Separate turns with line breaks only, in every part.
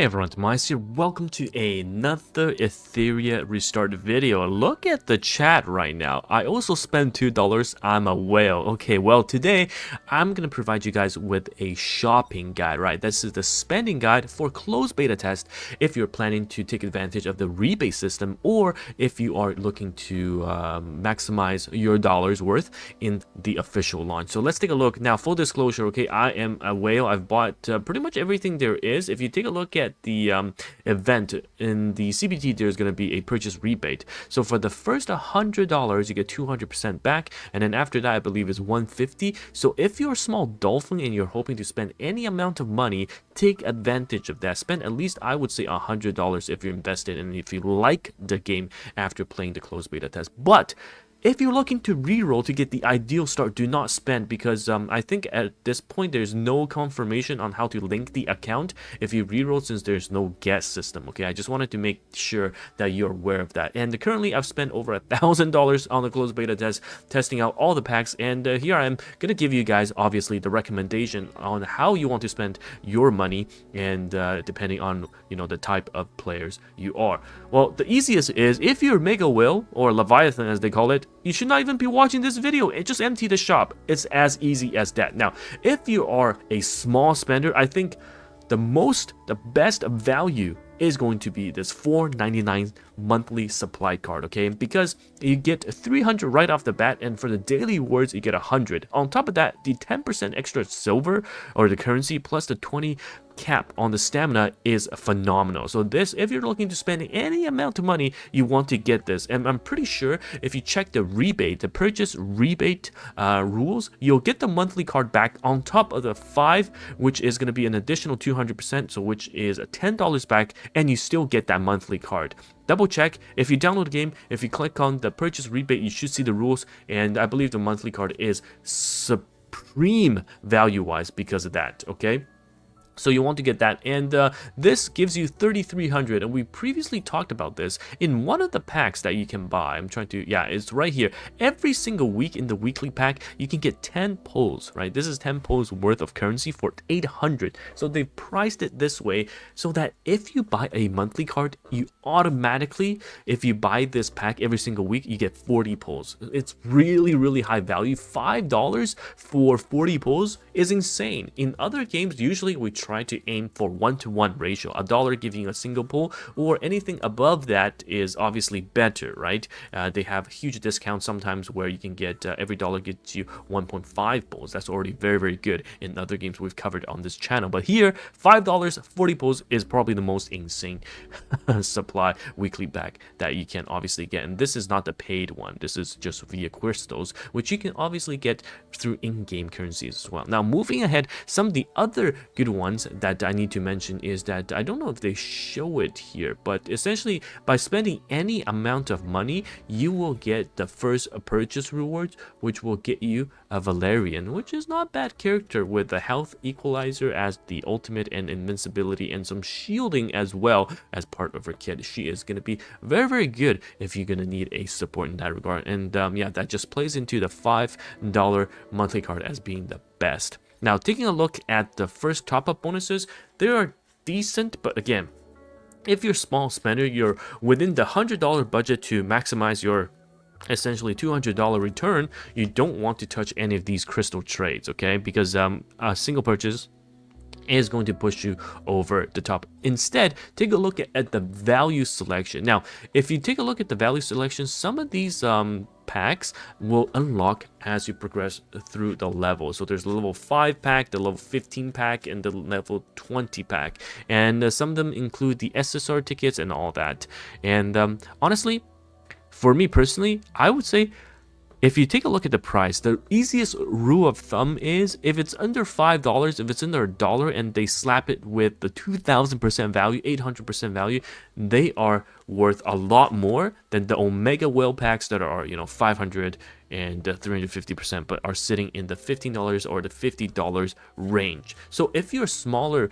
Hey everyone, TimaeuSS here. Welcome to another Etheria restart video. Look at the chat right now. I also spent $2. I'm a whale. Okay, well today I'm gonna provide you guys with a shopping guide, right? This is the spending guide for closed beta test if you're planning to take advantage of the rebate system or if you are looking to maximize your dollars worth in the official launch. So let's take a look. Now, full disclosure, okay, I am a whale. I've bought pretty much everything there is. If you take a look at the event in the CBT, there's going to be a purchase rebate. So for the first $100 you get 200% back, and then after that I believe is 150. So if you're a small Dolphin and you're hoping to spend any amount of money, take advantage of that. Spend at least, I would say, $100 if you're invested and if you like the game after playing the closed beta test. But if you're looking to reroll to get the ideal start, do not spend, because I think at this point there's no confirmation on how to link the account if you reroll, since there's no guess system. Okay, I just wanted to make sure that you're aware of that. And currently I've spent over $1,000 on the closed beta test, testing out all the packs, and here I am gonna give you guys obviously the recommendation on how you want to spend your money, and depending on the type of players you are. Well, the easiest is if you're Mega Whale or Leviathan as they call it, you should not even be watching this video. It just empty the shop. It's as easy as that. Now, if you are a small spender, I think the best value is going to be this $4.99 monthly supply card, okay? Because you get 300 right off the bat, and for the daily rewards you get 100. On top of that, the 10% extra silver or the currency plus the 20 cap on the stamina is phenomenal. So this, if you're looking to spend any amount of money, you want to get this. And I'm pretty sure if you check the rebate, the purchase rebate rules, you'll get the monthly card back on top of the 5, which is going to be an additional 200%, so which is $10 back, and you still get that monthly card. Double check. If you download the game, if you click on the purchase rebate, you should see the rules, and I believe the monthly card is supreme value wise because of that. Okay, so you want to get that, and this gives you 3,300, and we previously talked about this in one of the packs that you can buy. I'm trying to, yeah, it's right here. Every single week in the weekly pack, you can get 10 pulls, right? This is 10 pulls worth of currency for 800. So they've priced it this way so that if you buy a monthly card, you automatically, if you buy this pack every single week, you get 40 pulls. It's really, really high value. $5 for 40 pulls is insane. In other games, usually we try to aim for 1-to-1 ratio, $1 giving you a single pull, or anything above that is obviously better, right? They have huge discounts sometimes where you can get every dollar gets you 1.5 pulls. That's already very, very good in other games we've covered on this channel. But here, $5 40 pulls is probably the most insane supply weekly pack that you can obviously get, and this is not the paid one. This is just via crystals, which you can obviously get through in-game currencies as well. Now, moving ahead, some of the other good ones that I need to mention is that I don't know if they show it here, but essentially by spending any amount of money, you will get the first purchase rewards, which will get you a Valerian, which is not a bad character, with the health equalizer as the ultimate and invincibility, and some shielding as well as part of her kit. She is going to be very, very good if you're going to need a support in that regard. And yeah, that just plays into the $5 monthly card as being the best. Now, taking a look at the first top-up bonuses, they are decent, but again, if you're a small spender, you're within the $100 budget to maximize your essentially $200 return, you don't want to touch any of these crystal trades, okay? Because a single purchase is going to push you over the top. Instead, take a look at the value selection. Now, if you take a look at the value selection, some of these packs will unlock as you progress through the level. So there's the level 5 pack, the level 15 pack, and the level 20 pack, and some of them include the SSR tickets and all that. And honestly, for me personally, I would say if you take a look at the price, the easiest rule of thumb is if it's under $5, if it's under $1, and they slap it with the 2,000% value, 800% value, they are worth a lot more than the Omega Whale packs that are, 500 and 350%, but are sitting in the $15 or the $50 range. So if you're a smaller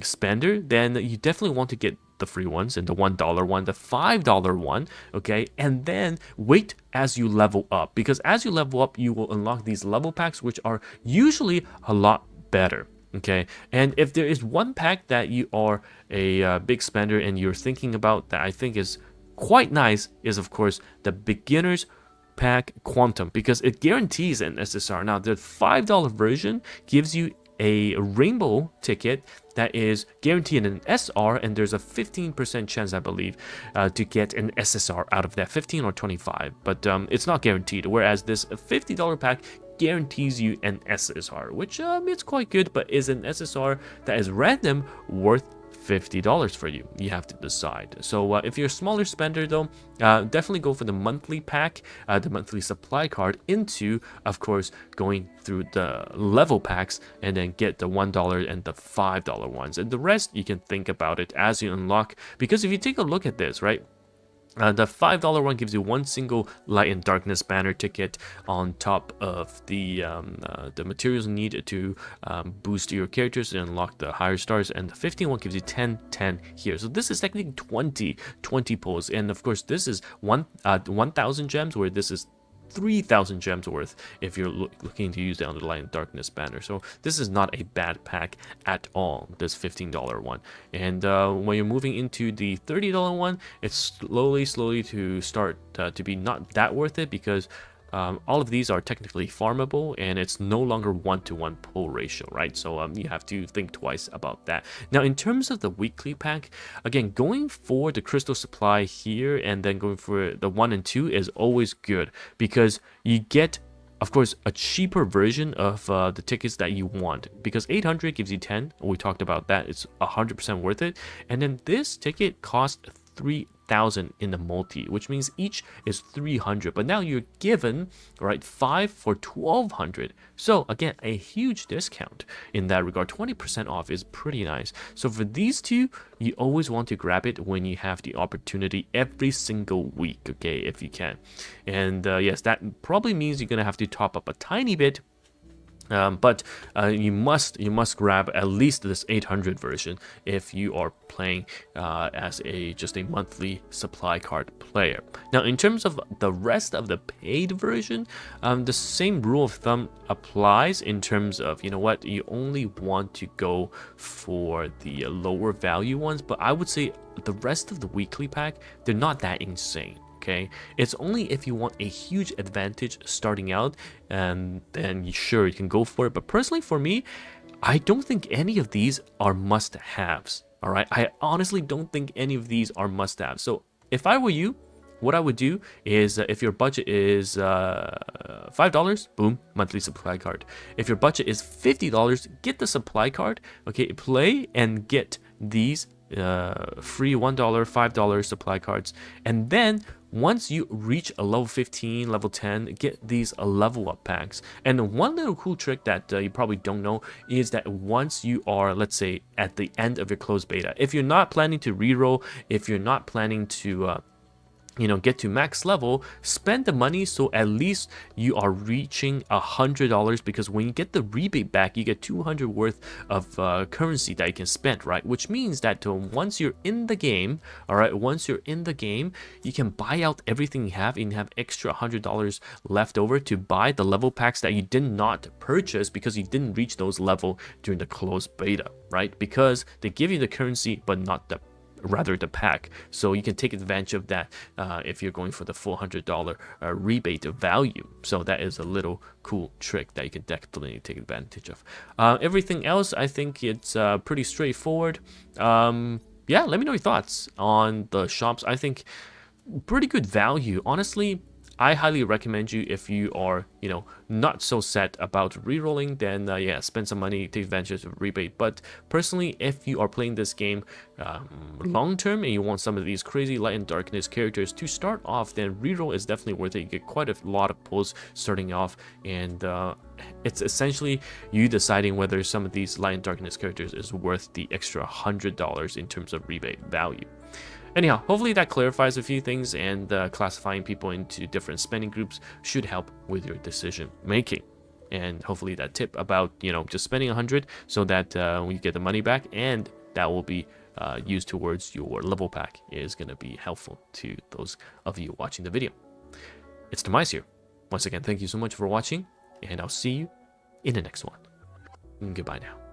spender, then you definitely want to get the free ones and the $1 one, the $5 one, okay? And then wait as you level up, because as you level up, you will unlock these level packs, which are usually a lot better. Okay, and if there is one pack that you are a big spender and you're thinking about that I think is quite nice, is of course the beginners pack Quantum, because it guarantees an SSR. Now the $5 version gives you a rainbow ticket that is guaranteed an SR, and there's a 15% chance, I believe, to get an SSR out of that, 15 or 25, but it's not guaranteed, whereas this $50 pack guarantees you an SSR, which it's quite good, but is an SSR that is random worth $50 for you? You have to decide. So if you're a smaller spender though, definitely go for the monthly pack, the monthly supply card, into of course going through the level packs, and then get the $1 and the $5 ones, and the rest you can think about it as you unlock. Because if you take a look at this, right, the $5 one gives you one single Light and Darkness banner ticket on top of the materials needed to boost your characters and unlock the higher stars, and the 15 one gives you 10 here. So this is technically 20 pulls, and of course this is 1,000 gems, where this is 3,000 gems worth if you're looking to use the Underlying Darkness banner. So this is not a bad pack at all, this $15 one. And when you're moving into the $30 one, it's slowly to start to be not that worth it, because all of these are technically farmable, and it's no longer 1-to-1 pull ratio, right? So you have to think twice about that. Now, in terms of the weekly pack, again, going for the crystal supply here and then going for the 1 and 2 is always good, because you get, of course, a cheaper version of the tickets that you want, because 800 gives you 10. We talked about that. It's 100% worth it. And then this ticket costs 3,000 in the multi, which means each is 300, but now you're given, right, 5 for 1,200. So again, a huge discount in that regard. 20% off is pretty nice. So for these two, you always want to grab it when you have the opportunity every single week, okay, if you can. And yes, that probably means you're gonna have to top up a tiny bit, but you must grab at least this 800 version if you are playing as just a monthly supply card player. Now, in terms of the rest of the paid version, the same rule of thumb applies, in terms of, you know what, you only want to go for the lower value ones, but I would say the rest of the weekly pack, they're not that insane. Okay, it's only if you want a huge advantage starting out, and then sure, you can go for it. But personally, for me, I don't think any of these are must-haves. All right, I honestly don't think any of these are must-haves. So if I were you, what I would do is, if your budget is $5, boom, monthly supply card. If your budget is $50, get the supply card. Okay, play and get these free $1, $5 supply cards, and then once you reach a level 15, level 10, get these level up packs. And one little cool trick that you probably don't know is that once you are, let's say, at the end of your closed beta, if you're not planning to reroll, if you're not planning to get to max level, spend the money so at least you are reaching $100, because when you get the rebate back, you get 200 worth of currency that you can spend, right? Which means that once you're in the game, all right, once you're in the game, you can buy out everything you have, and have extra $100 left over to buy the level packs that you did not purchase because you didn't reach those level during the closed beta, right? Because they give you the currency but not the pack, so you can take advantage of that if you're going for the full $100 rebate value. So that is a little cool trick that you can definitely take advantage of. Everything else, I think it's pretty straightforward. Yeah, let me know your thoughts on the shops. I think pretty good value, honestly. I highly recommend you, if you are, not so set about rerolling, then yeah, spend some money, take advantage of rebate. But personally, if you are playing this game long term and you want some of these crazy Light and Darkness characters to start off, then reroll is definitely worth it. You get quite a lot of pulls starting off, and it's essentially you deciding whether some of these Light and Darkness characters is worth the extra $100 in terms of rebate value. Anyhow, hopefully that clarifies a few things, and classifying people into different spending groups should help with your decision making. And hopefully that tip about, just spending 100 so that when you get the money back, and that will be used towards your level pack, is going to be helpful to those of you watching the video. It's TimaeuSS here. Once again, thank you so much for watching, and I'll see you in the next one. Goodbye now.